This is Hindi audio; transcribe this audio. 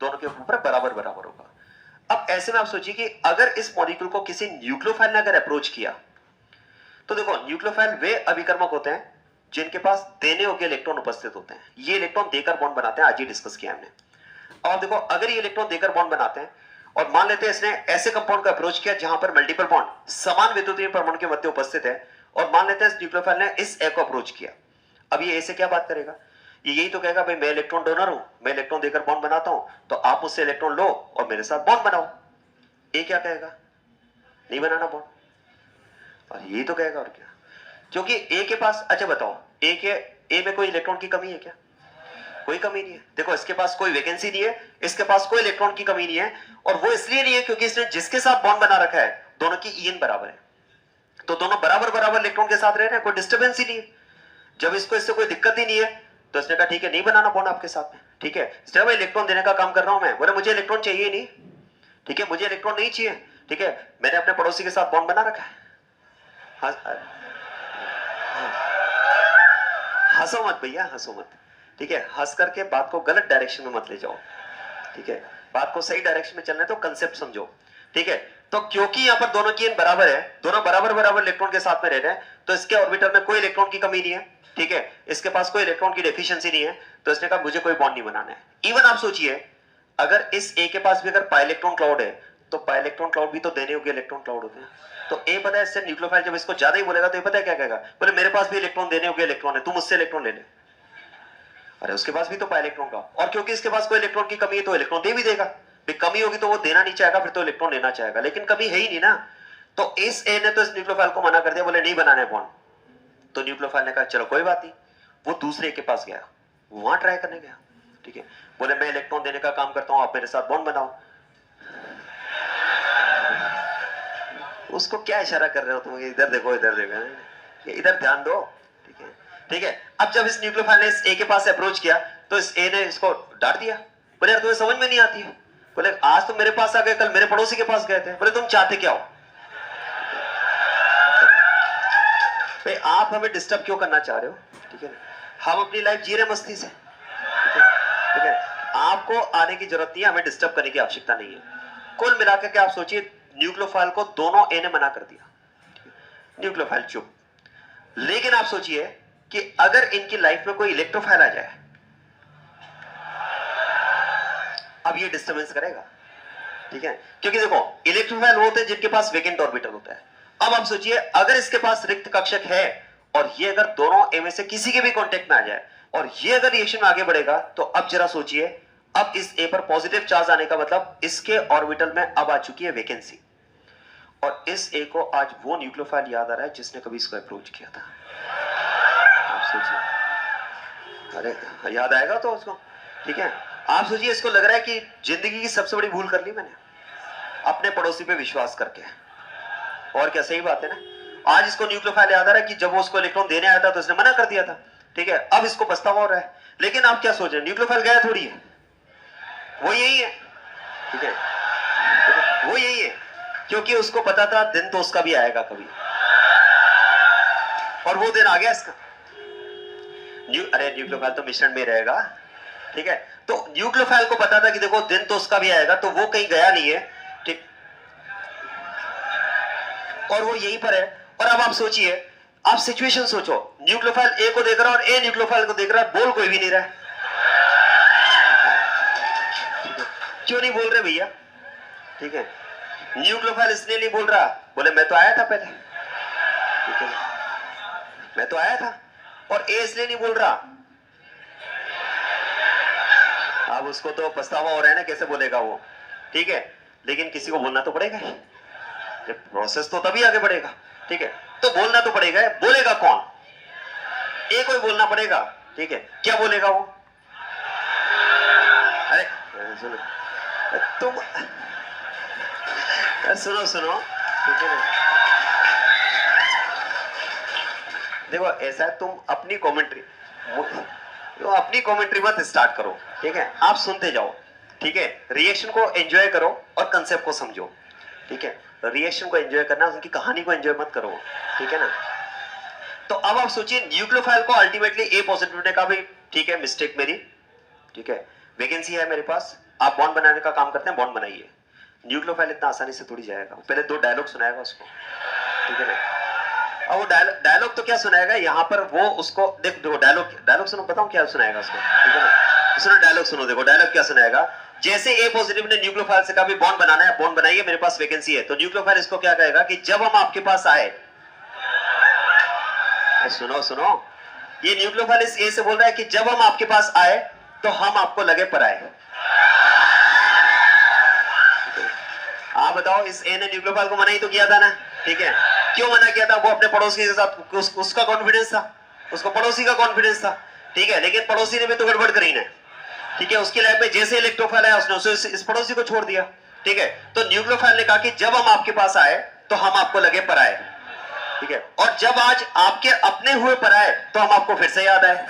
दोनों के ऊपर बराबर बराबर होगा। अब ऐसे में आप सोचिए कि अगर इस मॉलिक्यूल को किसी न्यूक्लियोफाइल ने अगर अप्रोच किया, तो देखो न्यूक्लियोफाइल वे अभिकर्मक होते हैं जिनके पास देने योग्य इलेक्ट्रॉन उपस्थित होते हैं। ये इलेक्ट्रॉन देकर बॉन्ड बनाते हैं, आज ही डिस्कस किया हमने। और देखो अगर ये इलेक्ट्रॉन देकर बॉन्ड बनाते हैं और मान लेते हैं इसने ऐसे कंपाउंड का अप्रोच किया जहां पर मल्टीपल बॉन्ड समान विद्युतीय परमाणु के मध्य उपस्थित है, और मान लेते हैं इस न्यूक्लियोफाइल ने इस ए को अप्रोच किया। अब ये ए से क्या बात करेगा? ये यही तो कहेगा भाई मैं इलेक्ट्रॉन डोनर हूं, मैं इलेक्ट्रॉन देकर बॉन्ड बनाता हूं, तो आप मुझसे इलेक्ट्रॉन लो और मेरे साथ बॉन्ड बनाओ। ए क्या कहेगा? नहीं बनाना बॉन्ड। और यही तो कहेगा और क्या, क्योंकि ए के पास, अच्छा बताओ ए में कोई इलेक्ट्रॉन की कमी है क्या? कोई कमी नहीं है। देखो इसके पास कोई वैकेंसी नहीं है, इसके पास कोई इलेक्ट्रॉन की कमी नहीं है, और वो इसलिए नहीं है क्योंकि इसने जिसके साथ बॉन्ड बना रखा है दोनों की ईएन बराबर है, तो दोनों बराबर बराबर इलेक्ट्रॉन के साथ रह रहे हैं, कोई डिस्टर्बेंस ही नहीं है। जब इसको इससे कोई दिक्कत ही नहीं है तो इसने कहा ठीक है नहीं बनाना बॉन्ड आपके साथ में, ठीक है इसने भाई इलेक्ट्रॉन देने का काम कर रहा हूं मैं, बोले मुझे इलेक्ट्रॉन चाहिए नहीं, ठीक है मुझे इलेक्ट्रॉन नहीं चाहिए, ठीक है मैंने अपने पड़ोसी के साथ बॉन्ड बना रखा है। हंसो मत भैया, हंसो मत, ठीक है हंस करके बात को गलत डायरेक्शन में मत ले जाओ, ठीक है बात को सही डायरेक्शन में चलना है तो कंसेप्ट समझो, ठीक है। तो क्योंकि यहां पर दोनों की बराबर है, दोनों बराबर बराबर इलेक्ट्रॉन के साथ में रह रहे हैं, तो इसके ऑर्बिटर में कोई इलेक्ट्रॉन की कमी नहीं है, ठीक है इसके पास कोई इलेक्ट्रॉन की डेफिशिएंसी नहीं है, तो इसने कहा मुझे कोई बॉन्ड नहीं बनाना है। इवन आप सोचिए अगर इस ए के पास भी अगर पाई इलेक्ट्रॉन क्लाउड है, तो पाई इलेक्ट्रॉन क्लाउड भी तो देने योग्य इलेक्ट्रॉन क्लाउड होते हैं, तो ए पता है इससे न्यूक्लियोफाइल जब इसको ज्यादा ही बोलेगा तो ये पता है क्या कहेगा, बोले मेरे पास भी इलेक्ट्रॉन देने योग्य इलेक्ट्रॉन है, तू मुझसे इलेक्ट्रॉन ले ले। अरे उसके पास भी तो पाई इलेक्ट्रॉन का, और क्योंकि इसके पास कोई इलेक्ट्रॉन की कमी है तो इलेक्ट्रॉन दे भी देगा, कमी होगी तो वो देना नहीं चाहेगा, फिर तो इलेक्ट्रॉन लेना चाहेगा, लेकिन कमी है ही नहीं ना। तो इस ए ने तो इस न्यूक्लियोफाइल को मना कर दिया, बोले नहीं बनाना है बॉन्ड। तो न्यूक्लियोफाइल ने कहा चलो कोई बात नहीं, वो दूसरे के पास गया, वहां ट्राई करने गया, ठीक है बोले मैं इलेक्ट्रॉन देने का काम करता हूं, आप मेरे साथ बॉन्ड बनाओ। उसको क्या इशारा कर रहे हो तुम, इधर देखो इधर देखो, इधर ध्यान दो, ठीक है ठीक है। अब जब इस न्यूक्लियोफाइल ने इस ए के पास अप्रोच किया तो इस ए ने इसको डांट दिया, बोले यार तुम्हें समझ में नहीं आती है, बोले आज तुम मेरे पास आ गए, कल मेरे पड़ोसी के पास गए थे, बोले तुम चाहते क्या हो? भाई आप हमें डिस्टर्ब क्यों करना चाह रहे हो, ठीक है हम अपनी लाइफ जी रहे मस्ती से, ठीक है आपको आने की जरूरत नहीं है, हमें डिस्टर्ब करने की आवश्यकता नहीं है। कुल मिलाकर के आप सोचिए न्यूक्लियोफाइल को दोनों ए ने मना कर दिया, न्यूक्लियोफाइल चुप। लेकिन आप सोचिए कि अगर इनकी लाइफ में कोई इलेक्ट्रोफाइल आ जाए, अब ये डिस्टर्बेंस करेगा, ठीक है क्योंकि देखो इलेक्ट्रोफाइल होते हैं जिनके पास वेकेंट ऑर्बिटल होता है। अब आप सोचिए अगर इसके पास रिक्त कक्षक है और ये अगर दोनों ए में से किसी के भी कांटेक्ट में आ जाए और ये अगर रिएक्शन में आगे बढ़ेगा, तो अब जरा सोचिए अब इस ए पर पॉजिटिव चार्ज आने का मतलब इसके ऑर्बिटल में अब आ चुकी है वैकेंसी, और इस ए को आज वो न्यूक्लियोफाइल याद आ रहा है जिसने कभी इसको अप्रोच किया था। आप सोचिए, अरे याद आएगा तो उसको, ठीक है आप सोचिए इसको लग रहा है कि जिंदगी की सबसे बड़ी भूल कर ली मैंने अपने पड़ोसी पे विश्वास करके, और क्या सही बात है ना। आज इसको न्यूक्लियोफाइल याद आ रहा है कि जब वो उसको इलेक्ट्रॉन देने आया था तो इसने मना कर दिया था, ठीक है अब इसको पछतावा हो रहा है। लेकिन आप क्या सोच रहे हैं, न्यूक्लियोफाइल गया थोड़ी है, वो यही है, ठीक है वो यही है, क्योंकि उसको पता था दिन तो उसका भी आएगा कभी, और वो दिन आ गया इसका। अरे न्यूक्लियोफाइल तो मिश्रण में रहेगा, ठीक है तो न्यूक्लियोफाइल को पता था कि देखो दिन तो उसका भी आएगा, तो वो कहीं गया नहीं है, ठीक और वो यहीं पर है। और अब आप सोचिए, आप सिचुएशन सोचो, न्यूक्लियोफाइल ए को देख रहा है और ए न्यूक्लियोफाइल को देख रहा है, बोल कोई भी नहीं रहा है, क्यों नहीं बोल रहे भैया, ठीक है न्यूक्लियोफाइल इसलिए नहीं बोल रहा, बोले मैं तो आया था पहले, ठीक है मैं तो आया था, और ए इसलिए नहीं बोल रहा, अब उसको तो पछतावा हो रहा है ना कैसे बोलेगा वो, ठीक है लेकिन किसी को बोलना तो पड़ेगा ही, प्रोसेस तो तभी आगे बढ़ेगा, ठीक है तो बोलना तो पड़ेगा, बोलेगा कौन? ए को ही बोलना पड़ेगा, ठीक है क्या बोलेगा वो? अरे सुनो तुम, सुनो सुनो, ठीक है देखो ऐसा है, तुम अपनी कमेंट्री मत स्टार्ट करो, ठीक है आप सुनते जाओ, ठीक है रिएक्शन को एंजॉय करो और कंसेप्ट को समझो, ठीक है रिएक्शन को एंजॉय करना, उनकी कहानी को एंजॉय मत करो, ठीक है ना। तो अब आप सोचिए न्यूक्लियोफाइल को अल्टीमेटली ए पॉजिटिव ने कहा भाई ठीक है मिस्टेक मेरी, ठीक है वैकेंसी है मेरे पास, आप बॉन्ड बनाने का काम करते हैं, बॉन्ड बनाइए। न्यूक्लियोफाइल इतना आसानी से थोड़ी जाएगा, पहले 2 डायलॉग सुनाएगा उसको, ठीक है ना। अब वो डायलॉग तो क्या सुनाएगा, यहाँ पर वो उसको देखो डायलॉग सुनो, बताऊं क्या सुनाएगा उसको, ठीक है ना। सुनो डायलॉग, सुनो, देखो डायलॉग क्या सुनाएगा। जैसे ए पॉजिटिव ने न्यूक्लियोफाइल से कहा भी बॉन्ड बनाना है, बॉन्ड बनाइए, मेरे पास वैकेंसी है, तो न्यूक्लियोफाइल इसको क्या कहेगा कि जब हम आपके पास आए, सुनो सुनो, ये न्यूक्लियोफाइल इस ए से बोल रहा है कि जब हम आपके पास आए तो हम आपको लगे पराए। आप बताओ, इस ए ने न्यूक्लियोफाइल को मना ही तो किया था ना, ठीक है। क्यों मना किया था, वो अपने पड़ोसी के साथ उसका कॉन्फिडेंस था, उसको पड़ोसी का कॉन्फिडेंस था, ठीक है। लेकिन पड़ोसी ने भी तो गड़बड़ करी ना, ठीक है। उसकी लाइफ में जैसे इलेक्ट्रोफाइल आया, उसने इस पड़ोसी को छोड़ दिया, ठीक है। तो न्यूक्लियोफाइल ने कहा कि जब हम आपके पास आए तो हम आपको लगे पराए, ठीक है। और जब आज आपके अपने हुए पराए तो हम आपको फिर से याद आए।